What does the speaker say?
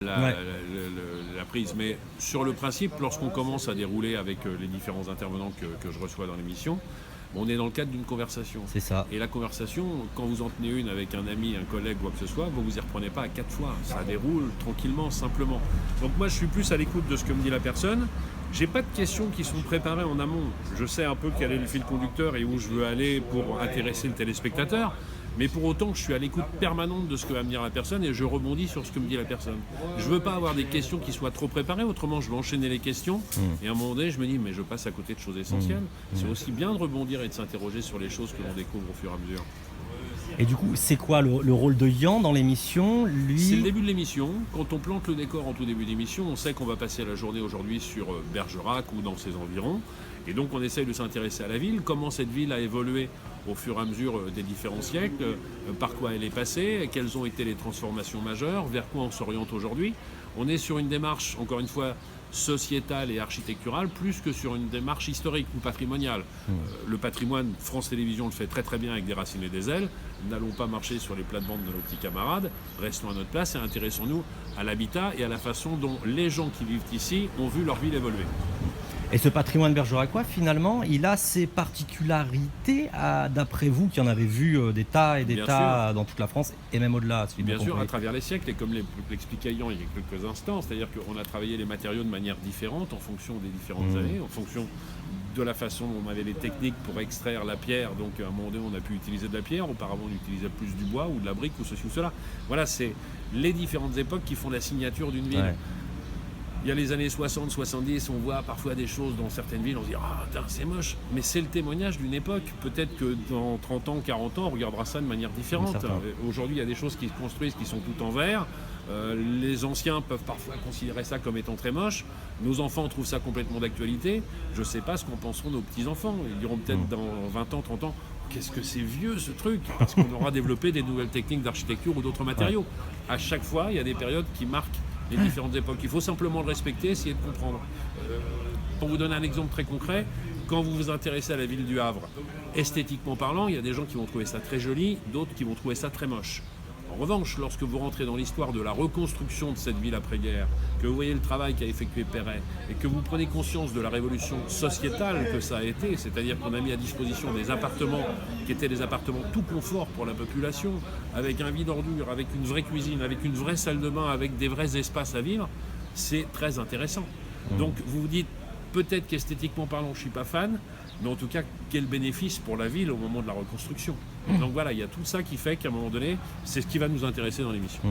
Ouais. la prise. Mais sur le principe, lorsqu'on commence à dérouler avec les différents intervenants que je reçois dans l'émission, on est dans le cadre d'une conversation. C'est ça. Et la conversation, quand vous en tenez une avec un ami, un collègue ou quoi que ce soit, vous vous y reprenez pas à 4 fois. Ça déroule tranquillement, simplement. Donc moi, je suis plus à l'écoute de ce que me dit la personne. J'ai pas de questions qui sont préparées en amont. Je sais un peu quel est le fil conducteur et où je veux aller pour intéresser le téléspectateur. Mais pour autant, je suis à l'écoute permanente de ce que va me dire la personne et je rebondis sur ce que me dit la personne. Je veux pas avoir des questions qui soient trop préparées, autrement je vais enchaîner les questions et à un moment donné, je me dis mais je passe à côté de choses essentielles. C'est aussi bien de rebondir et de s'interroger sur les choses que l'on découvre au fur et à mesure. Et du coup, c'est quoi le rôle de Yann dans l'émission? C'est le Lui, début de l'émission. Quand on plante le décor en tout début d'émission, on sait qu'on va passer la journée aujourd'hui sur Bergerac ou dans ses environs. Et donc on essaye de s'intéresser à la ville, comment cette ville a évolué au fur et à mesure des différents siècles, par quoi elle est passée, quelles ont été les transformations majeures, vers quoi on s'oriente aujourd'hui. On est sur une démarche, encore une fois, sociétale et architecturale, plus que sur une démarche historique ou patrimoniale. Le patrimoine, France Télévisions le fait très très bien avec des racines et des ailes. N'allons pas marcher sur les plates-bandes de nos petits camarades, restons à notre place et intéressons-nous à l'habitat et à la façon dont les gens qui vivent ici ont vu leur ville évoluer. et ce patrimoine bergeracois, finalement, il a ses particularités, d'après vous, qui en avez vu des tas et des Bien tas dans toute la France et même au-delà. Bien sûr, à travers les siècles, et comme l'expliquait Yann il y a quelques instants, c'est-à-dire qu'on a travaillé les matériaux de manière différente en fonction des différentes années, en fonction de la façon dont on avait les techniques pour extraire la pierre. Donc à un moment donné, on a pu utiliser de la pierre, auparavant on utilisait plus du bois ou de la brique ou ceci ou cela. Voilà, c'est les différentes époques qui font la signature d'une ville. Ouais. Il y a les années 60, 70, on voit parfois des choses dans certaines villes, on se dit « Ah, c'est moche !» Mais c'est le témoignage d'une époque. Peut-être que dans 30 ans, 40 ans, on regardera ça de manière différente. Aujourd'hui, il y a des choses qui se construisent qui sont toutes en verre. Les anciens peuvent parfois considérer ça comme étant très moche. Nos enfants trouvent ça complètement d'actualité. Je ne sais pas ce qu'en penseront nos petits-enfants. Ils diront peut-être dans 20 ans, 30 ans « Qu'est-ce que c'est vieux ce truc ?» Parce qu'on aura développé des nouvelles techniques d'architecture ou d'autres matériaux. À chaque fois, il y a des périodes qui marquent les différentes époques. Il faut simplement le respecter, essayer de comprendre. Pour vous donner un exemple très concret, quand vous vous intéressez à la ville du Havre, esthétiquement parlant, il y a des gens qui vont trouver ça très joli, d'autres qui vont trouver ça très moche. En revanche, lorsque vous rentrez dans l'histoire de la reconstruction de cette ville après-guerre, que vous voyez le travail qu'a effectué Perret, et que vous prenez conscience de la révolution sociétale que ça a été, c'est-à-dire qu'on a mis à disposition des appartements qui étaient des appartements tout confort pour la population, avec un vide ordure, avec une vraie cuisine, avec une vraie salle de bain, avec des vrais espaces à vivre, c'est très intéressant. Donc vous vous dites, peut-être qu'esthétiquement parlant, je ne suis pas fan, mais en tout cas, quel bénéfice pour la ville au moment de la reconstruction. Donc voilà, il y a tout ça qui fait qu'à un moment donné, c'est ce qui va nous intéresser dans l'émission.